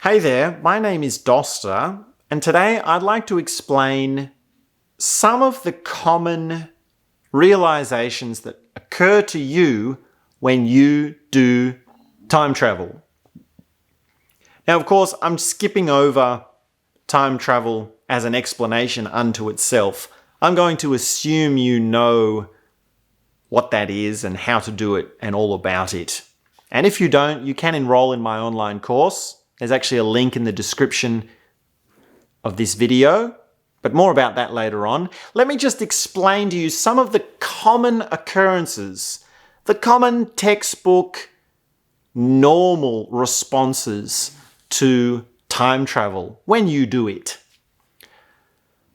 Hey there, my name is Doster, and today I'd like to explain some of the common realizations that occur to you when you do time travel. Now, of course, I'm skipping over time travel as an explanation unto itself. I'm going to assume you know what that is and how to do it and all about it. And if you don't, you can enroll in my online course. There's actually a link in the description of this video, but more about that later on. Let me just explain to you some of the common occurrences, the common textbook normal responses to time travel when you do it.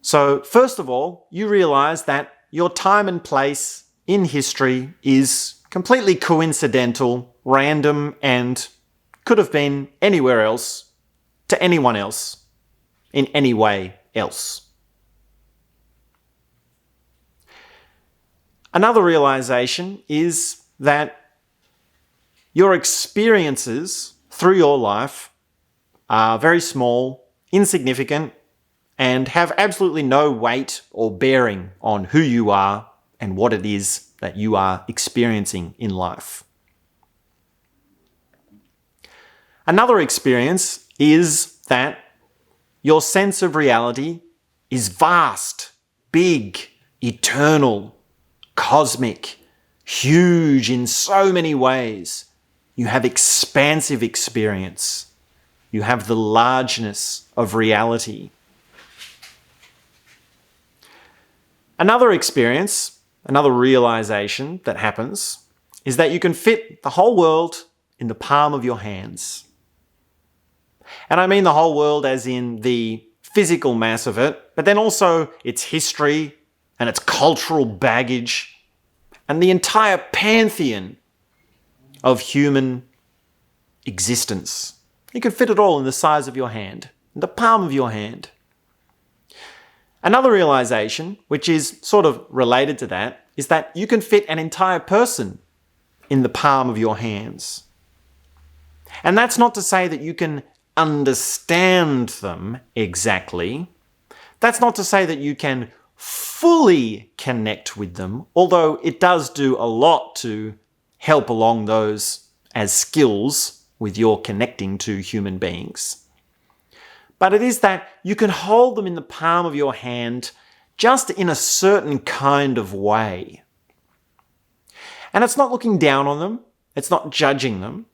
So first of all, you realize that your time and place in history is completely coincidental, random, and could have been anywhere else to anyone else in any way else. Another realization is that your experiences through your life are very small, insignificant, and have absolutely no weight or bearing on who you are and what it is that you are experiencing in life. Another experience is that your sense of reality is vast, big, eternal, cosmic, huge in so many ways. You have expansive experience. You have the largeness of reality. Another experience, another realization that happens is that you can fit the whole world in the palm of your hands. And I mean the whole world as in the physical mass of it, but then also its history and its cultural baggage and the entire pantheon of human existence. You can fit it all in the size of your hand, in the palm of your hand. Another realization, which is sort of related to that, is that you can fit an entire person in the palm of your hands. And that's not to say that you can understand them exactly. That's not to say that you can fully connect with them, although it does do a lot to help along those as skills with your connecting to human beings. But it is that you can hold them in the palm of your hand just in a certain kind of way. And it's not looking down on them. It's not judging them.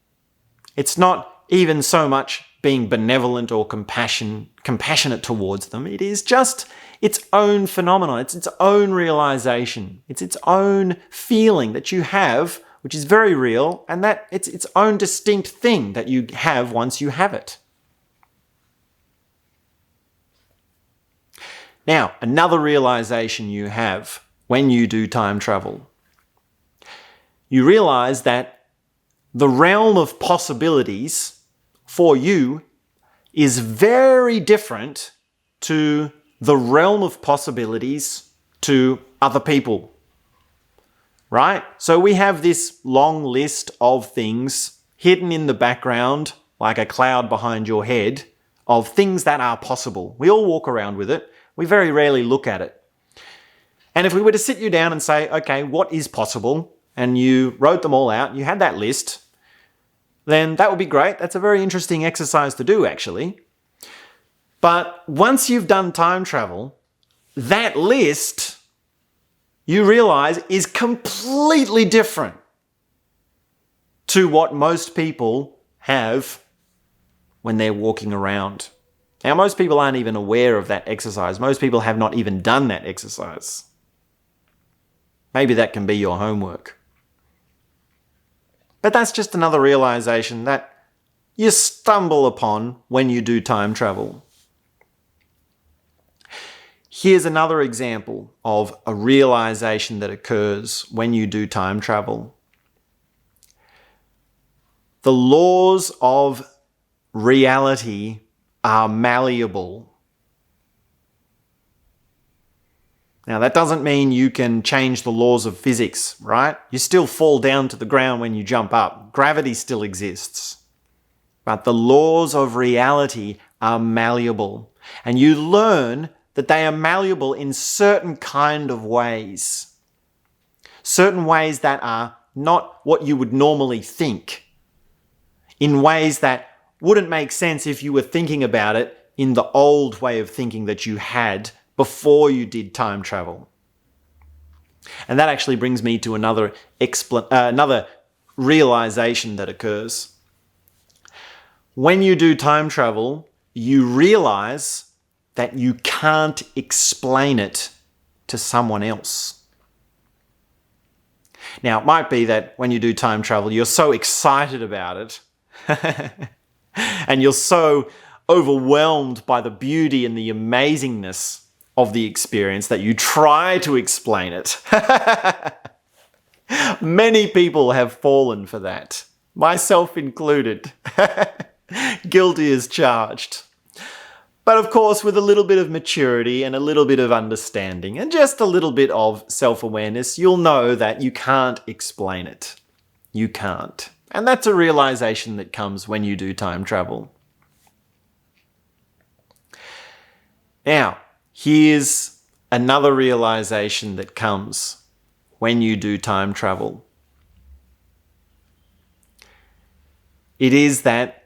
It's not even so much being benevolent or compassionate towards them. It is just its own phenomenon. It's its own realization. It's its own feeling that you have, which is very real, and that it's its own distinct thing that you have once you have it. Now, another realization you have when you do time travel. You realize that the realm of possibilities for you is very different to the realm of possibilities to other people. Right? So we have this long list of things hidden in the background, like a cloud behind your head, of things that are possible. We all walk around with it. We very rarely look at it. And if we were to sit you down and say, okay, what is possible? And you wrote them all out, you had that list, then that would be great. That's a very interesting exercise to do, actually. But once you've done time travel, that list, you realize, is completely different to what most people have when they're walking around. Now, most people aren't even aware of that exercise. Most people have not even done that exercise. Maybe that can be your homework. But that's just another realization that you stumble upon when you do time travel. Here's another example of a realization that occurs when you do time travel. The laws of reality are malleable. Now, that doesn't mean you can change the laws of physics, right? You still fall down to the ground when you jump up. Gravity still exists. But the laws of reality are malleable. And you learn that they are malleable in certain kind of ways. Certain ways that are not what you would normally think. In ways that wouldn't make sense if you were thinking about it in the old way of thinking that you had before you did time travel. And that actually brings me to another realization that occurs. When you do time travel, you realize that you can't explain it to someone else. Now, it might be that when you do time travel, you're so excited about it and you're so overwhelmed by the beauty and the amazingness of the experience that you try to explain it. Many people have fallen for that, myself included. Guilty as charged. But of course, with a little bit of maturity and a little bit of understanding and just a little bit of self-awareness, you'll know that you can't explain it. You can't. And that's a realization that comes when you do time travel. Now, here's another realization that comes when you do time travel. It is that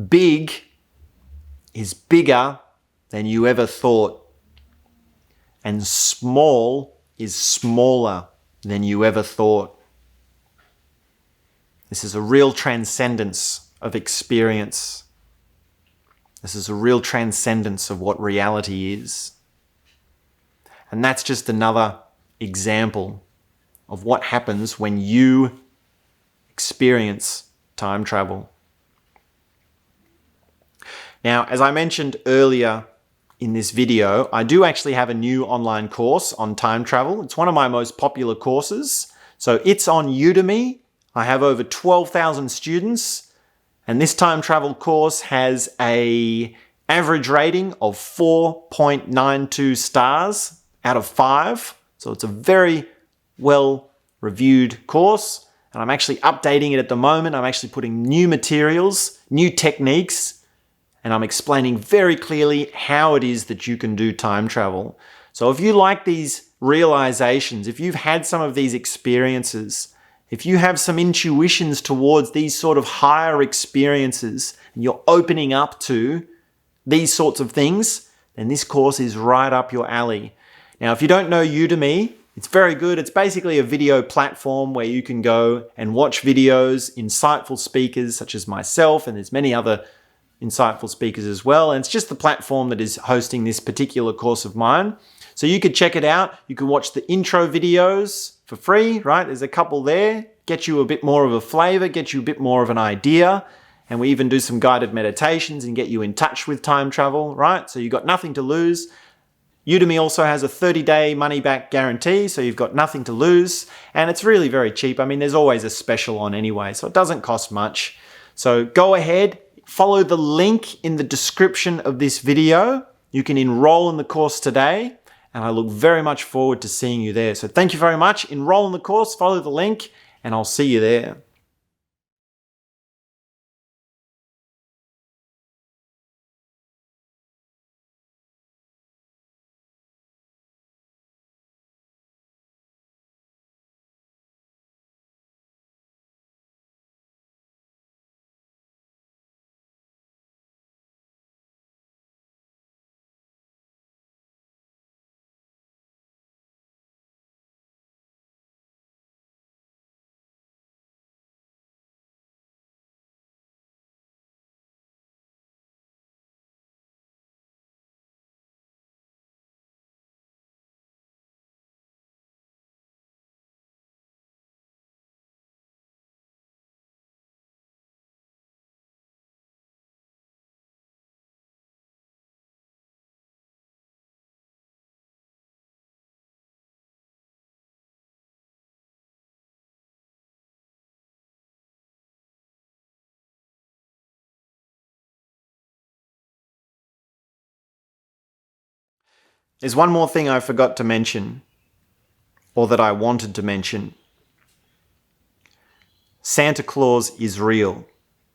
big is bigger than you ever thought, and small is smaller than you ever thought. This is a real transcendence of experience. This is a real transcendence of what reality is. And that's just another example of what happens when you experience time travel. Now, as I mentioned earlier in this video, I do actually have a new online course on time travel. It's one of my most popular courses. So it's on Udemy. I have over 12,000 students, and this time travel course has an average rating of 4.92 stars out of 5. So it's a very well-reviewed course, and I'm actually updating it at the moment. I'm actually putting new materials, new techniques, and I'm explaining very clearly how it is that you can do time travel. So if you like these realizations, if you've had some of these experiences, if you have some intuitions towards these sort of higher experiences, and you're opening up to these sorts of things, then this course is right up your alley. Now, if you don't know Udemy, it's very good. It's basically a video platform where you can go and watch videos, insightful speakers such as myself, and there's many other insightful speakers as well. And it's just the platform that is hosting this particular course of mine. So you could check it out. You can watch the intro videos for free, right? There's a couple there. Get you a bit more of a flavor, get you a bit more of an idea. And we even do some guided meditations and get you in touch with time travel, right? So you've got nothing to lose. Udemy also has a 30-day money-back guarantee, so you've got nothing to lose. And it's really very cheap. I mean, there's always a special on anyway, so it doesn't cost much. So go ahead. Follow the link in the description of this video. You can enroll in the course today, and I look very much forward to seeing you there. So thank you very much. Enroll in the course, follow the link, and I'll see you there. There's one more thing I forgot to mention, or that I wanted to mention. Santa Claus is real.